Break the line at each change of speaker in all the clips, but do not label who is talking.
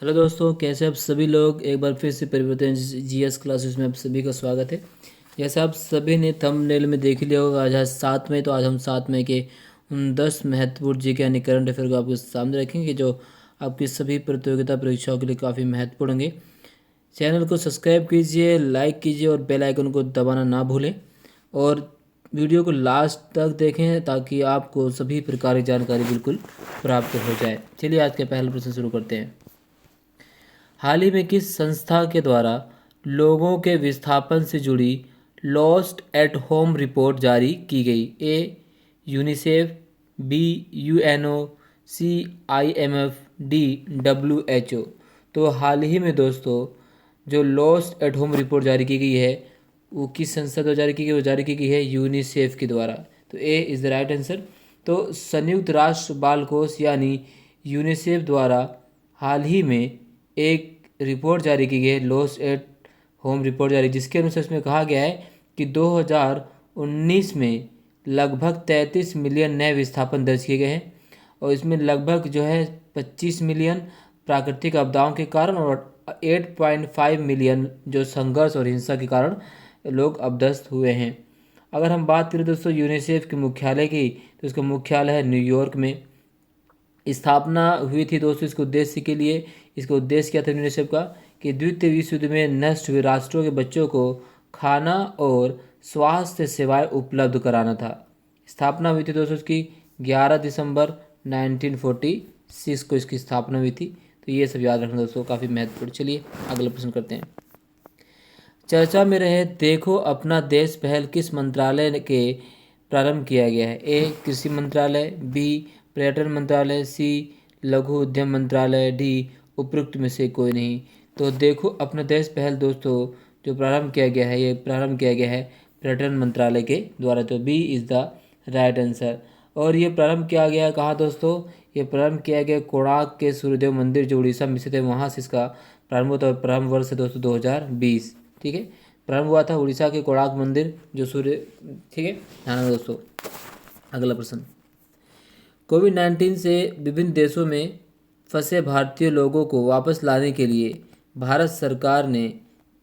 Hello दोस्तों, कैसे आप सभी लोग। एक बार फिर से परिवर्तन जीएस क्लासेस में आप सभी का स्वागत है। जैसे आप सभी ने थंबनेल में देख लिया होगा, आज 7 मई। तो आज हम 7 मई के उन 10 महत्वपूर्ण जीके यानी करंट अफेयर को आपके सामने रखेंगे जो आपकी सभी प्रतियोगिता परीक्षाओं के लिए काफ़ी महत्वपूर्ण होंगे। चैनल को सब्सक्राइब कीजिए, लाइक कीजिए और बेल आइकन को दबाना ना भूलें। और वीडियो को लास्ट तक देखें ताकि आपको सभी प्रकार की जानकारी बिल्कुल प्राप्त हो जाए। चलिए आज के पहले प्रश्न शुरू करते हैं। हाल ही में किस संस्था के द्वारा लोगों के विस्थापन से जुड़ी लॉस्ट एट होम रिपोर्ट जारी की गई? A UNICEF, B UNO, C IMF, D WHO. तो हाल ही में दोस्तों जो लॉस्ट एट होम रिपोर्ट जारी की गई है वो किस संस्था द्वारा जारी की गई? वो जारी की गई है यूनिसेफ के द्वारा। तो ए इज़ द राइट आंसर। तो संयुक्त राष्ट्र बाल कोष यानी यूनिसेफ द्वारा हाल ही में एक रिपोर्ट जारी की गई है, लॉस्ट एट होम रिपोर्ट जारी, जिसके अनुसार इसमें कहा गया है कि 2019 में लगभग 33 मिलियन नए विस्थापन दर्ज किए गए हैं और इसमें लगभग जो है 25 मिलियन प्राकृतिक आपदाओं के कारण और 8.5 मिलियन जो संघर्ष और हिंसा के कारण लोग अपदस्थ हुए हैं। अगर हम बात करें दोस्तों यूनिसेफ के मुख्यालय की, तो इसका मुख्यालय है न्यूयॉर्क में। स्थापना हुई थी दोस्तों इसके उद्देश्य के लिए। इसका उद्देश्य क्या था यूनिसेफ का? कि द्वितीय विश्व युद्ध में नष्ट हुए राष्ट्रों के बच्चों को खाना और स्वास्थ्य सेवाएं उपलब्ध कराना था। स्थापना हुई थी दोस्तों इसकी 11 दिसंबर 1946 को इसकी स्थापना हुई थी। तो ये सब याद रखना दोस्तों, काफ़ी महत्वपूर्ण। चलिए अगला प्रश्न करते हैं। चर्चा में रहे देखो अपना देश पहल किस मंत्रालय के प्रारंभ किया गया है? ए कृषि मंत्रालय, बी पर्यटन मंत्रालय, सी लघु उद्यम मंत्रालय, डी उपरोक्त में से कोई नहीं। तो देखो अपना देश पहल दोस्तों जो प्रारंभ किया गया है, ये प्रारंभ किया गया है पर्यटन मंत्रालय के द्वारा। तो B is the right answer. और ये प्रारंभ किया गया कहाँ दोस्तों? ये प्रारंभ किया गया कोणार्क के सूर्यदेव मंदिर जो उड़ीसा में स्थित है, वहाँ से इसका प्रारंभ हुआ था। और प्रारंभ वर्ष है दोस्तों 2020। ठीक है, प्रारंभ हुआ था उड़ीसा के कोणार्क मंदिर जो सूर्य। ठीक है, ध्यान रखना दोस्तों। अगला प्रश्न। कोविड-19 से विभिन्न देशों में फंसे भारतीय लोगों को वापस लाने के लिए भारत सरकार ने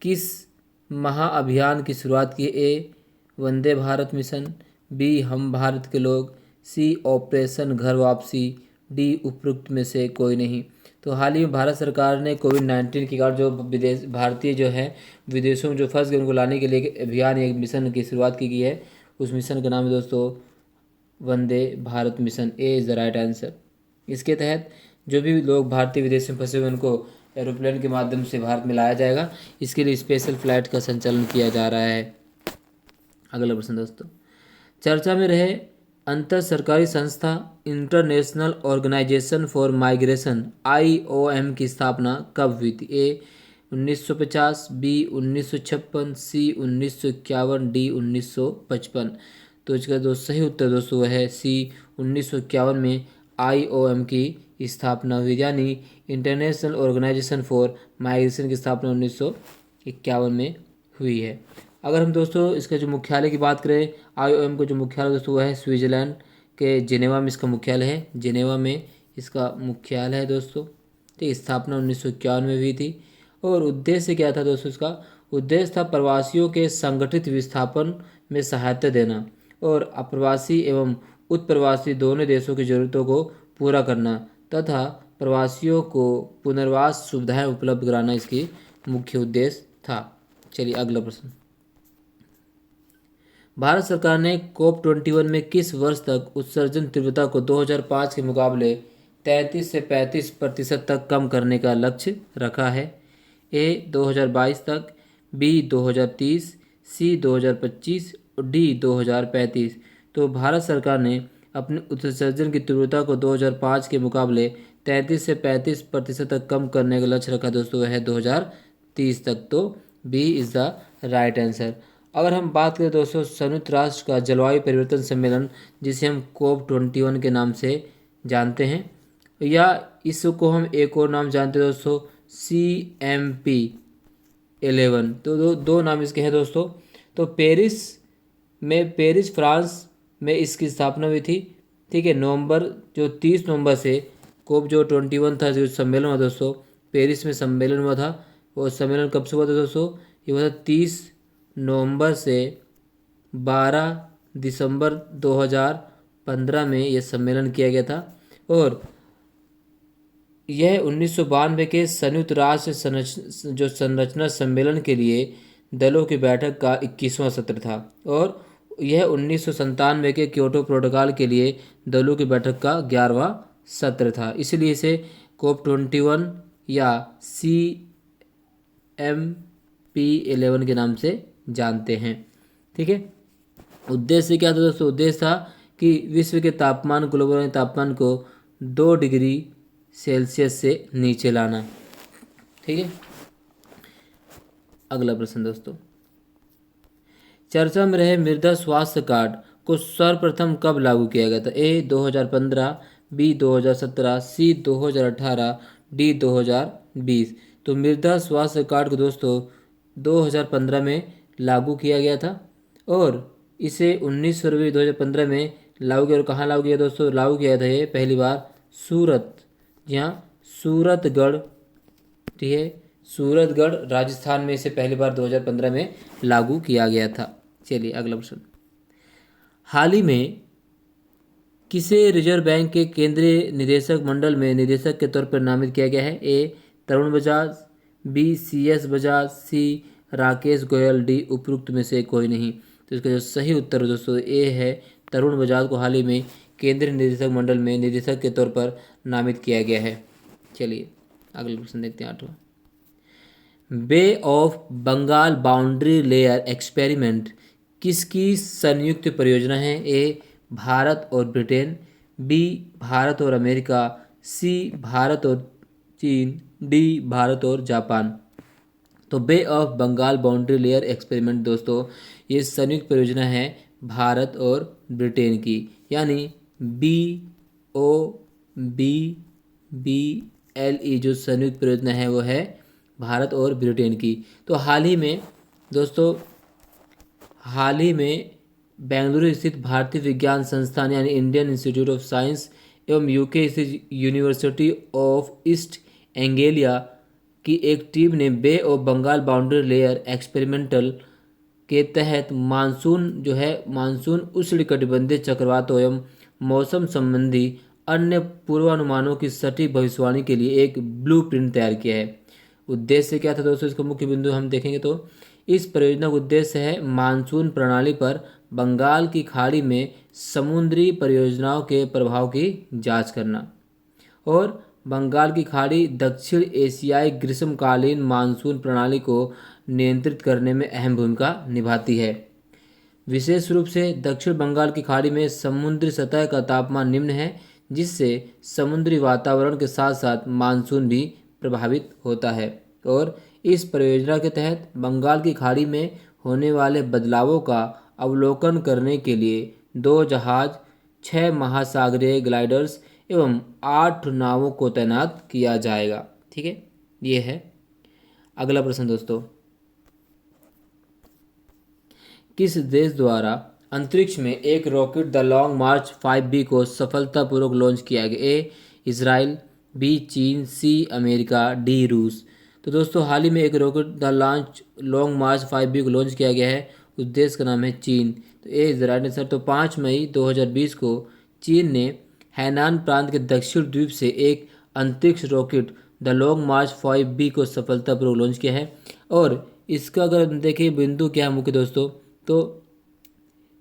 किस महाअभियान की शुरुआत की? ए वंदे भारत मिशन, बी हम भारत के लोग, सी ऑपरेशन घर वापसी, डी उपरोक्त में से कोई नहीं। तो हाल ही में भारत सरकार ने कोविड-19 के कारण जो विदेश भारतीय जो है विदेशों में जो फंस गए उनको लाने के लिए एक अभियान, एक मिशन की शुरुआत की गई है। उस मिशन का नाम है दोस्तों Vande Bharat mission. A is the right answer. इसके तहत जो भी लोग भारतीय विदेश में फंसे हुए उनको एरोप्लेन के माध्यम से भारत में लाया जाएगा। इसके लिए स्पेशल फ्लाइट का संचालन किया जा रहा है। अगला प्रश्न दोस्तों। चर्चा में रहे अंतर सरकारी संस्था International Organization for Migration IOM की स्थापना कब हुई थी? A 1950, B 1956, C 1951, D 1955। तो इसका जो सही उत्तर दोस्तों है सी 1951 में IOM की स्थापना हुई, यानी इंटरनेशनल ऑर्गेनाइजेशन फॉर माइग्रेशन की स्थापना 1951 में हुई है। अगर हम दोस्तों इसका जो मुख्यालय की बात करें, IOM का जो मुख्यालय दोस्तों वो है स्विट्ज़रलैंड के जिनेवा में इसका मुख्यालय है। जिनेवा में इसका मुख्यालय है दोस्तों। ठीक, स्थापना 1951 में हुई थी। और उद्देश्य क्या था दोस्तों? इसका उद्देश्य था प्रवासियों के संगठित विस्थापन में सहायता देना और अप्रवासी एवं उत्प्रवासी दोनों देशों की ज़रूरतों को पूरा करना तथा प्रवासियों को पुनर्वास सुविधाएं उपलब्ध कराना इसकी मुख्य उद्देश्य था। चलिए अगला प्रश्न। भारत सरकार ने COP21 में किस वर्ष तक उत्सर्जन तीव्रता को 2005 के मुकाबले 33 से 35% तक कम करने का लक्ष्य रखा है? ए 2022 तक, बी 2030, सी 2025 और डी 2035। तो भारत सरकार ने अपने उत्सर्जन की तीव्रता को 2005 के मुकाबले 33 से 35% तक कम करने का लक्ष्य रखा दोस्तों, है 2030 तक। तो B is the right answer. अगर हम बात करें दोस्तों संयुक्त राष्ट्र का जलवायु परिवर्तन सम्मेलन, जिसे हम COP21 के नाम से जानते हैं, या इसको हम एक और नाम जानते हैं दोस्तों CMP11। तो दो नाम इसके हैं दोस्तों। तो पेरिस फ्रांस में इसकी स्थापना हुई थी। ठीक है, नवंबर जो 30 नवंबर से COP जो 21 था जो सम्मेलन हुआ दोस्तों पेरिस में सम्मेलन हुआ था। वो सम्मेलन कब से हुआ था दोस्तों? ये हुआ था 30 नवंबर से 12 दिसंबर 2015 में ये सम्मेलन किया गया था। और यह 1992 के संयुक्त राष्ट्र जो संरचना सम्मेलन के लिए दलों की बैठक का 21वां सत्र था। और यह 1997 के क्योटो प्रोटोकॉल के लिए दलों की बैठक का 11वां सत्र था। इसलिए इसे COP21 या CMP11 के नाम से जानते हैं। ठीक है। उद्देश्य क्या था दोस्तों? उद्देश्य था कि विश्व के तापमान, ग्लोबल तापमान को 2 डिग्री सेल्सियस से नीचे लाना। ठीक है। अगला प्रश्न दोस्तों, चर्चा में रहे मृदा स्वास्थ्य कार्ड को सर्वप्रथम कब लागू किया गया था? ए 2015, बी 2017, सी 2018, डी 2020। तो मृदा स्वास्थ्य कार्ड को दोस्तों 2015 में लागू किया गया था। और इसे 19 फरवरी 2015 में लागू किया। और कहाँ लागू किया दोस्तों? लागू किया था ये पहली बार सूरत, जहाँ सूरतगढ़, ठीक है, सूरतगढ़ राजस्थान में इसे पहली बार 2015 में लागू किया गया था। चलिए अगला प्रश्न, हाल ही में किसे रिजर्व बैंक के केंद्रीय निदेशक मंडल में निदेशक के तौर पर नामित किया गया है? ए तरुण बजाज, बी CS बजाज, सी राकेश गोयल, डी उपरोक्त में से कोई नहीं। तो इसका जो सही उत्तर दोस्तों ए है, तरुण बजाज को हाल ही में केंद्रीय निदेशक मंडल में निदेशक के तौर पर नामित किया गया है। चलिए अगला प्रश्न देखते हैं, 8वां, Bay of Bengal boundary layer experiment किसकी संयुक्त परियोजना है? ए भारत और ब्रिटेन, बी भारत और अमेरिका, सी भारत और चीन, डी भारत और जापान। तो Bay of Bengal boundary layer experiment दोस्तों ये संयुक्त परियोजना है भारत और ब्रिटेन की, यानी BOBBLE जो संयुक्त परियोजना है वो है भारत और ब्रिटेन की। तो हाल ही में बेंगलुरु स्थित भारतीय विज्ञान संस्थान यानी इंडियन इंस्टीट्यूट ऑफ साइंस एवं UK स्थित यूनिवर्सिटी ऑफ ईस्ट एंगेलिया की एक टीम ने Bay of Bengal boundary layer experimental के तहत मानसून उष्णकटिबंधीय चक्रवातों एवं मौसम संबंधी अन्य पूर्वानुमानों की सटीक भविष्यवाणी के लिए एक ब्लूप्रिंट तैयार किया है। उद्देश्य क्या था दोस्तों? इसका मुख्य बिंदु हम देखेंगे तो इस परियोजना का उद्देश्य है मानसून प्रणाली पर बंगाल की खाड़ी में समुद्री परियोजनाओं के प्रभाव की जांच करना। और बंगाल की खाड़ी दक्षिण एशियाई ग्रीष्मकालीन मानसून प्रणाली को नियंत्रित करने में अहम भूमिका निभाती है। विशेष रूप से दक्षिण बंगाल की खाड़ी में समुद्री सतह का तापमान निम्न है, जिससे समुद्री वातावरण के साथ साथ मानसून भी प्रभावित होता है। और इस परियोजना के तहत बंगाल की खाड़ी में होने वाले बदलावों का अवलोकन करने के लिए 2 जहाज, 6 महासागरीय ग्लाइडर्स एवं 8 नावों को तैनात किया जाएगा। ठीक है, ये है। अगला प्रश्न दोस्तों, किस देश द्वारा अंतरिक्ष में एक rocket the long March 5B को सफलतापूर्वक लॉन्च किया गया? ए इजराइल, बी चीन, सी अमेरिका, डी रूस। तो दोस्तों हाल ही में एक rocket the long March 5B को लॉन्च किया गया है। उस देश का नाम है चीन। तो ए इजराइल ने सर। तो 5 मई 2020 को चीन ने हैनान प्रांत के दक्षिण द्वीप से एक अंतरिक्ष rocket the long March 5B को सफलतापूर्वक लॉन्च किया है। और इसका अगर देखें बिंदु क्या है मुख्य दोस्तों, तो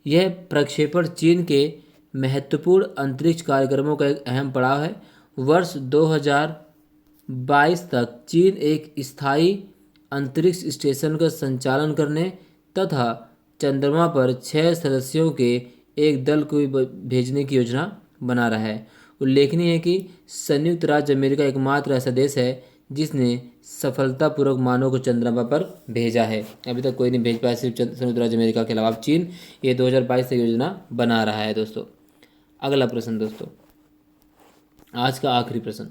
यह प्रक्षेपण चीन के महत्वपूर्ण अंतरिक्ष कार्यक्रमों का एक अहम पड़ाव है। वर्ष 2022 तक चीन एक स्थायी अंतरिक्ष स्टेशन का संचालन करने तथा चंद्रमा पर 6 सदस्यों के एक दल को भेजने की योजना बना रहा है। उल्लेखनीय है कि संयुक्त राज्य अमेरिका एकमात्र ऐसा देश है जिसने सफलतापूर्वक मानव को चंद्रमा पर भेजा है। अभी तक कोई नहीं भेज पाया, सिर्फ संयुक्त राज्य अमेरिका के अलावा चीन ये 2022 से योजना बना रहा है दोस्तों। अगला प्रश्न दोस्तों, आज का आखिरी प्रश्न,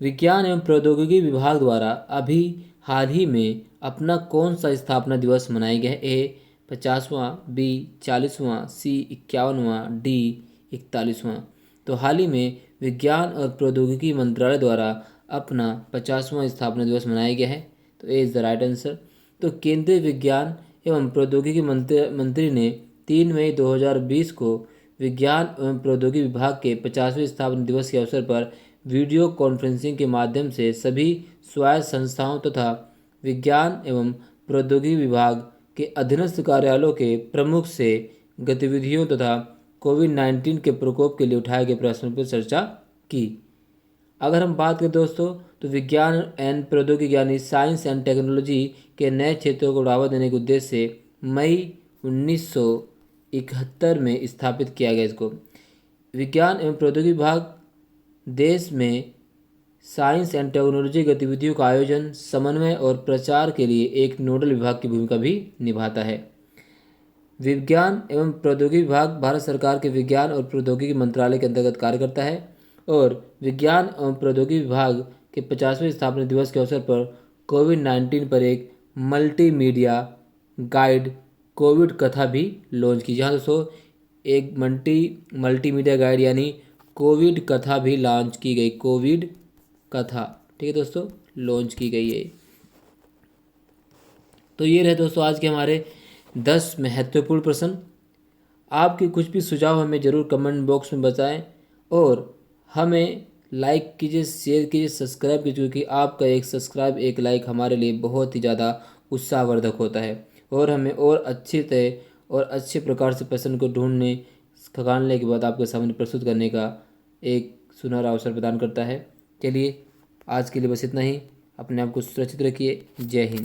विज्ञान एवं प्रौद्योगिकी विभाग द्वारा अभी हाल ही में अपना कौन सा स्थापना दिवस मनाया गया है? ए 50वां, बी 40वां, सी 51वां, डी 41वां। तो हाल ही में विज्ञान और प्रौद्योगिकी मंत्रालय द्वारा अपना 50वां स्थापना दिवस मनाया गया है? तो ए इज़ द राइट आंसर। तो केंद्रीय विज्ञान एवं प्रौद्योगिकी मंत्री ने 3 मई 2020 को विज्ञान एवं प्रौद्योगिकी विभाग के 50वें स्थापना दिवस के अवसर पर वीडियो कॉन्फ्रेंसिंग के माध्यम से सभी स्वायत्त संस्थाओं तथा विज्ञान एवं प्रौद्योगिकी विभाग के अधीनस्थ कार्यालयों के प्रमुख से गतिविधियों तथा कोविड-19 के प्रकोप के लिए उठाए गए प्रश्नों पर चर्चा की। अगर हम बात करें दोस्तों, तो विज्ञान एंड प्रौद्योगिकी यानी साइंस एंड टेक्नोलॉजी के नए क्षेत्रों को बढ़ावा देने के उद्देश्य से मई 1971 में स्थापित किया गया। इसको विज्ञान एवं प्रौद्योगिकी विभाग देश में साइंस एंड टेक्नोलॉजी गतिविधियों का आयोजन, समन्वय और प्रचार के लिए एक नोडल विभाग की भूमिका भी निभाता है। विज्ञान एवं प्रौद्योगिकी विभाग भारत सरकार के विज्ञान और प्रौद्योगिकी मंत्रालय के अंतर्गत कार्य करता है और विज्ञान एवं प्रौद्योगिकी विभाग के 50वें स्थापना दिवस के अवसर पर कोविड-19 पर एक मल्टीमीडिया गाइड कोविड कथा भी लॉन्च की। जहाँ दोस्तों एक मल्टीमीडिया गाइड यानी कोविड कथा भी लॉन्च की गई, कोविड कथा, ठीक है दोस्तों, लॉन्च की गई है। तो ये रहे दोस्तों आज के हमारे 10 महत्वपूर्ण प्रश्न। आपके कुछ भी सुझाव हमें ज़रूर कमेंट बॉक्स में बताएं और हमें लाइक कीजिए, शेयर कीजिए, सब्सक्राइब कीजिए, क्योंकि आपका एक सब्सक्राइब, एक लाइक हमारे लिए बहुत ही ज़्यादा उत्साहवर्धक होता है और हमें और अच्छे प्रकार से प्रश्न को खंगालने के बाद आपके सामने प्रस्तुत करने का एक सुनहरा अवसर प्रदान करता है। चलिए आज के लिए बस इतना ही। अपने आप को सुरक्षित रखिए। जय हिंद।